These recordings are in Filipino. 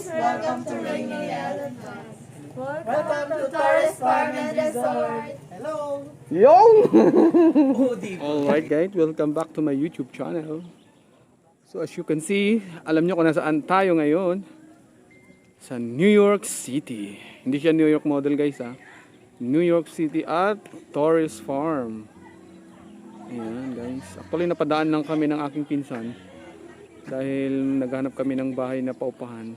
Welcome to Rainy Island. Welcome to Torres Farm and Resort. Hello! Yung! Alright guys, welcome back to my YouTube channel. So as you can see, alam nyo kung nasaan tayo ngayon. Sa New York City. Hindi siya New York model guys ha. New York City at Torres Farm. Ayan guys. Actually napadaan lang kami ng aking pinsan. Dahil naghanap kami ng bahay na paupahan.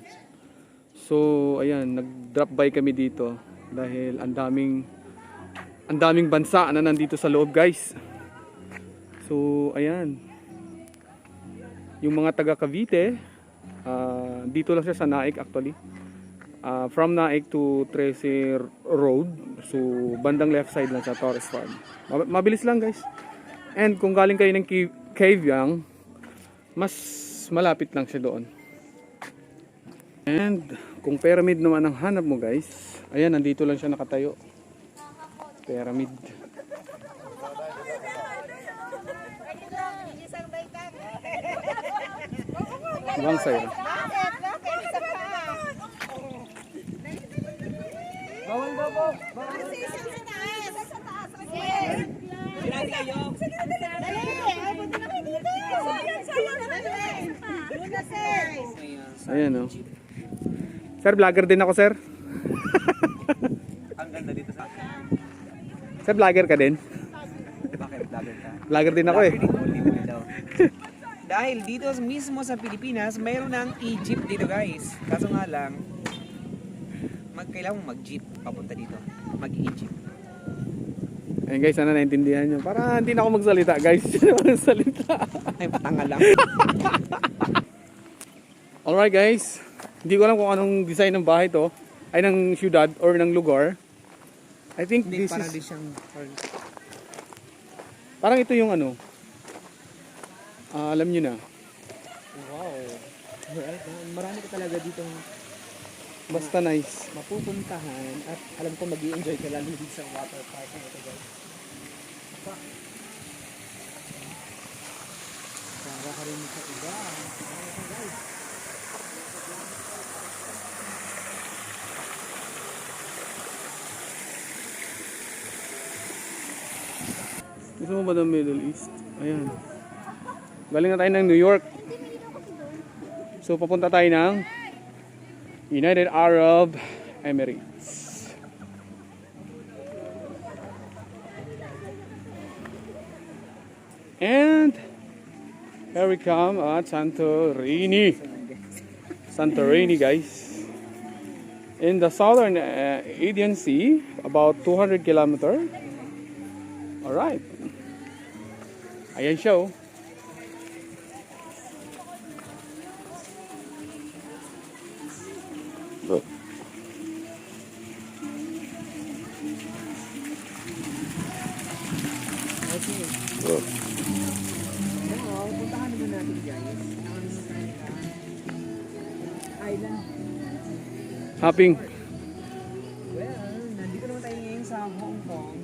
So ayan, nag-drop by kami dito. Dahil ang daming bansa na nandito sa loob guys. So ayan. Yung mga taga Cavite, dito lang siya sa Naik actually. From Naik to 13 Road. So bandang left side lang sa Torres Farm. Mabilis lang guys. And kung galing kayo ng Cavite, mas malapit lang siya doon. And kung pyramid naman ang hanap mo guys, ayan, nandito lang siya nakatayo. Pyramid. Ibang sa'yo. Bawal daw po. Ayan o. Sir, vlogger din ako sir. Ang ganda dito sa Sir, vlogger ka din? Bakit vlogger ka? Vlogger din ako eh. Dahil dito mismo sa Pilipinas, mayroon ng Egypt dito guys. Kaso nga lang, kailangan mong mag-jeep papunta dito. Mag-Egypt. Ayun guys, sana naintindihan nyo. Para hindi na ako magsalita guys. Magsalita. Ay, patanga lang. Alright guys. Hindi ko alam kung anong design ng bahay to. Ay ng syudad or ng lugar. I think Hindi, this parang is... di siyang... Parang ito yung ano. Alam nyo na. Wow. Right, marami ka talaga ditong Basta nice. mapupuntahan at alam ko mag-i-enjoy ka lalo dito sa water park na ito guys. Para ka rin sa iba. Guys. Gusto mo ba ng Middle East? Ayan. Galing na tayo ng New York. So papunta tayo ng United Arab Emirates. And here we come at Santorini. Santorini guys. In the southern Aegean Sea, about 200 kilometers. Alright. Ayan siya oh. Look. Okay. Look. Now, puntahan naman natin guys. Island. Hopping. Well, nandito naman tayo ngayon sa Hong Kong.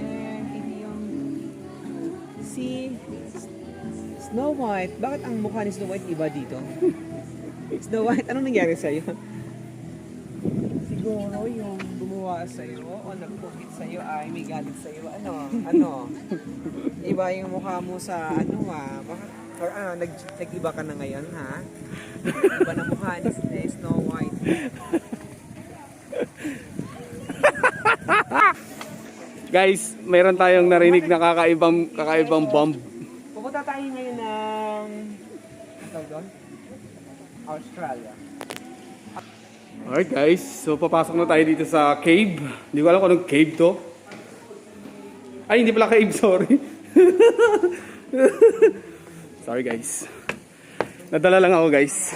And ito yung si Snow White. Bakit ang mukha ni Snow White iba dito? Snow White, anong nangyari sa'yo? Siguro yung gumawa sa'yo o nagpukit sa'yo ay may galit sa'yo. Ano? Iba yung mukha mo sa bakit? Or nag-iba ka na ngayon ha? Iba na mukha ni Snow White. Guys, mayroon tayong narinig na kakaibang bomb. Pupunta tayo ngayon ng Australia. Alright guys, so papasok na tayo dito sa cave. Hindi ko alam kung anong cave to. Ay, hindi pala cave, sorry. Sorry guys. Nadala lang ako guys.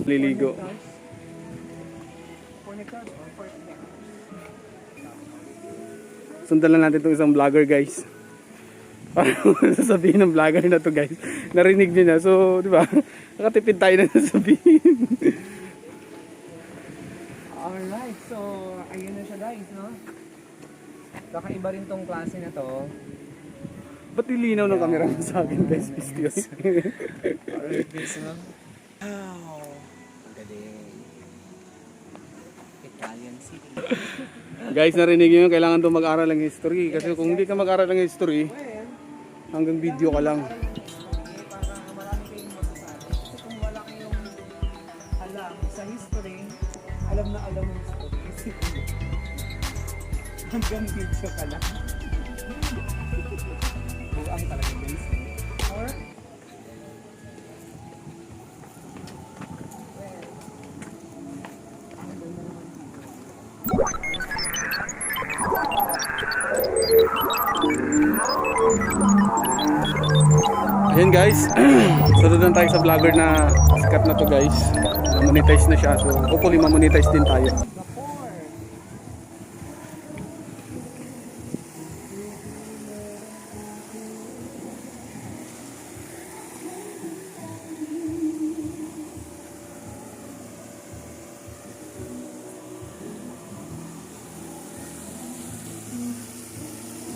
Liligo. Sundan lang natin itong isang vlogger guys. Parang sasabihin ng vlogger na to guys. Narinig nyo na. So, di ba? Nakatipid tayo na sasabihin. Alright, so ayun na siya guys, no? Kakaiba rin tong klase na to. Ba't ilinaw ng camera mo sa akin guys? Pistios. Alright guys, no? Wow! Ang galing. Italian City. Guys, narinig nyo yun, kailangan doon mag-aral ng history. Kasi kung hindi ka mag-aral ng history, hanggang video ka lang. Para marami kayong masasabi. Kasi kung wala kayong alam sa history, alam na alam mo history. Hanggang video ka lang. Buang talaga guys. Or, Ayan guys, sunod na tayo sa vlogger na sikat na to guys. Na-monetize na siya, so hopefully ma-monetize din tayo.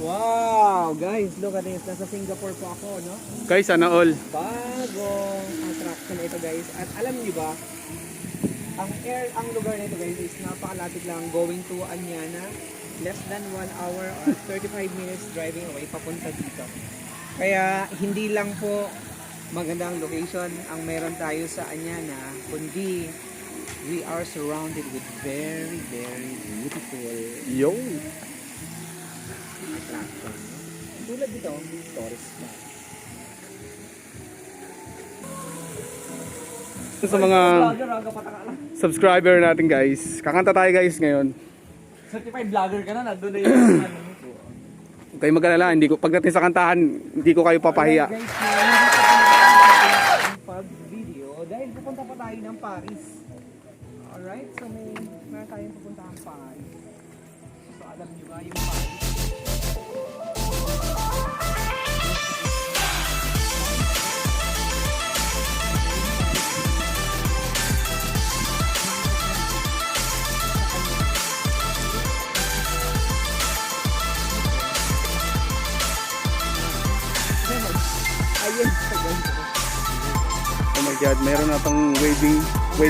wow! Guys, look at this. Nasa Singapore po ako, no? Guys, sana all. Bagong attraction na ito guys. At alam niyo ba, ang lugar na ito guys is napakalapit lang going to Anyana. Less than 1 hour or 35 minutes driving away papunta dito. Kaya hindi lang po magandang location ang meron tayo sa Anyana, kundi we are surrounded with very, very beautiful Yo! attraction. Tulad dito, torres pa. Sa mga subscriber natin guys, kakanta tayo guys ngayon. Certified vlogger ka na, nandun na yung ano nito. Huwag kayong mag-alala, pagdating sa kantahan, hindi ko kayo papahiya. Guys, pag-video dahil pupunta pa tayo ng Paris. Alright, so may tayong pupuntahan Paris. So alam niyo ba yung Paris? Ayun, Oh my god, mayroon na pang waving. May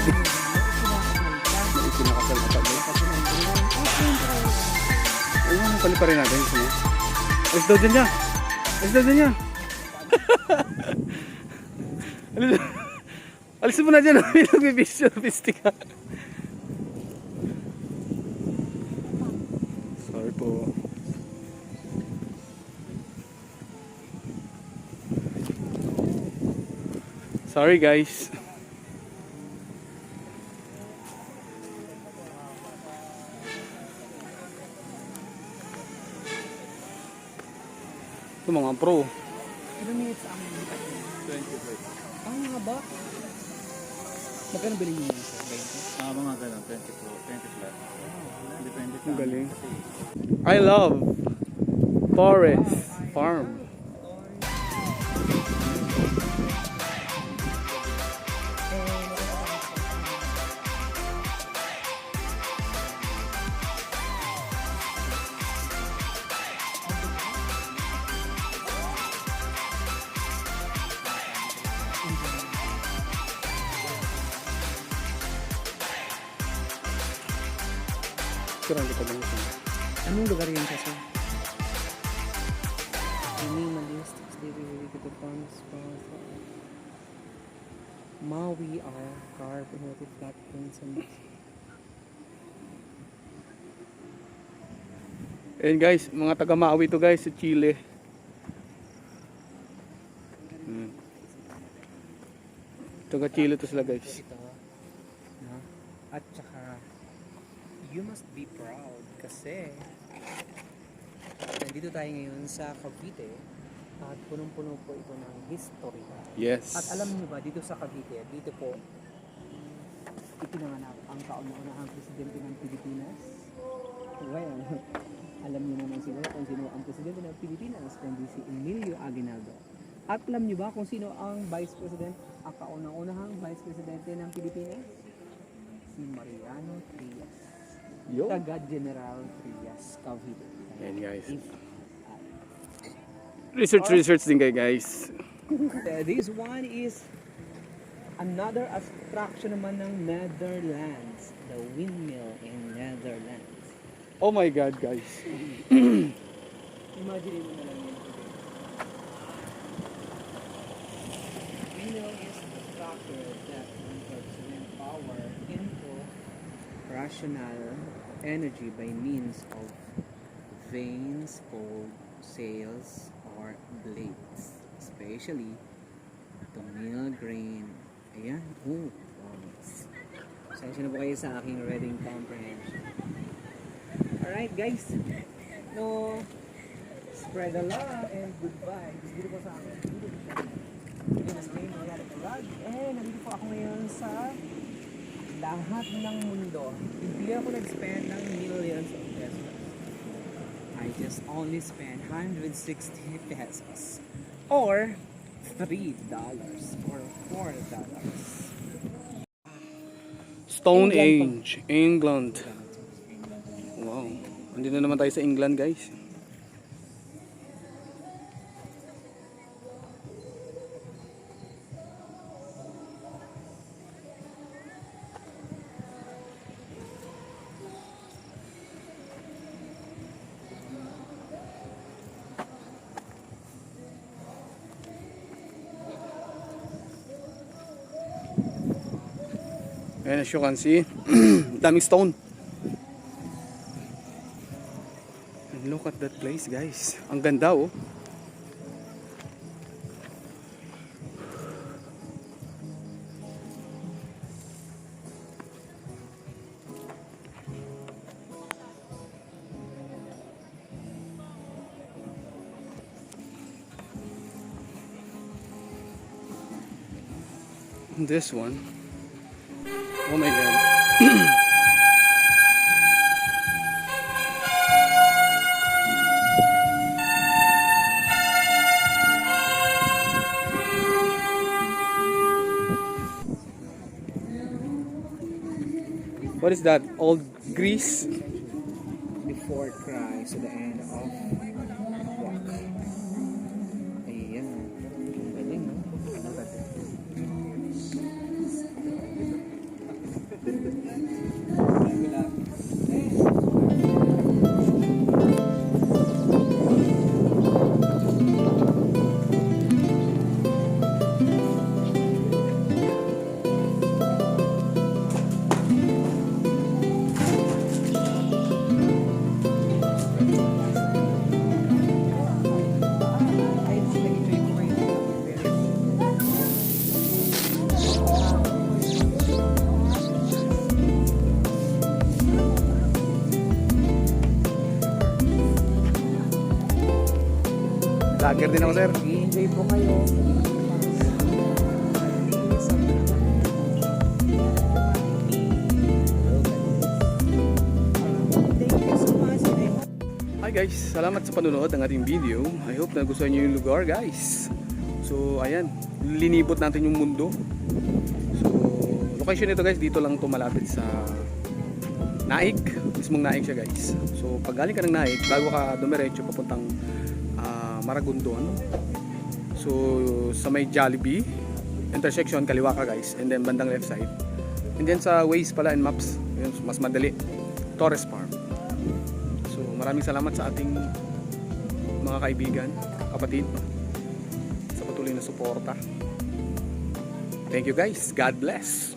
ikinakasal na tayo. Ayun, pali pa rin natin. Alis daw dyan niya. Alis daw dyan niya. Alis mo na dyan. May nagbibisyo-bisti ka. Sorry po. Sorry guys. Ito mga pro. ilang minutes ang 20 ang nga ba? Magkano bilhin niyo yun? Mga ganun, 20 flat. Depende sa Ang galing. I love Torres Farm. Kurang kita lang ito. Anong lugar yan kasi? Minimalistic, stay to the farm spot. Maui are carved motif platforms and Ayan guys, mga taga Maui to guys sa Chile. Taga Chile to sila guys. ito. No? At saka, you must be proud kasi nandito tayo ngayon sa Cavite at punong-puno po ito ng history. Yes. At alam niyo ba, dito sa Cavite, dito po ipinanganak ang kauna-unahang presidente ng Pilipinas. Well, alam niyo naman siguro kung sino ang presidente ng Pilipinas, kundi si Emilio Aguinaldo. At alam niyo ba kung sino ang vice president, ang kauna-unahang vice presidente ng Pilipinas? Si Mariano Trias. Yo. Taga General Trias, Cavite. Ayan guys. If- Research din kayo guys. This one is Another attraction naman ng Netherlands, the windmill in Netherlands. Oh my God, guys. Imagine mo na lang yun. Windmill is the structure that converts wind power into rational energy by means of vanes called sails or blades, especially the mill grain. Ayan. Oh, sensya na po kayo sa aking reading comprehension. Alright guys, no, spread the love and goodbye. Dito po sa akin. This name is Yari Vlog. And nandito po ako ngayon sa lahat ng mundo. Hindi ako nag-spend ng millions of pesos. I just only spent 160 pesos. Or $3 or $4. Stone England Age, England. Wow. Andito na naman tayo sa England, guys. And as you can see, daming stone. And look at that place, guys. Ang ganda, oh. This one. Oh my God. What is that? Old Greece? Before Christ to the end of walk. Ayan. Ang galing, no? Ang galing. Lager din ako, sir. I-enjoy po kayo. Thank you so much. Hi guys, salamat sa panonood ng ating video. I hope na gustuhan nyo yung lugar, guys. So ayan, linibot natin yung mundo. So location nito, guys, dito lang to malapit sa Naik. Mismong Naik siya, guys. So pag galing ka ng Naik, bago ka dumiretso papuntang Maragondon. So sa may Jollibee intersection, kaliwa ka, guys, and then bandang left side. And then sa Waze pala and Maps, yun, mas madali, Torres Farm. So maraming salamat sa ating mga kaibigan, kapatid, sa patuloy na suporta. Thank you, guys. God bless.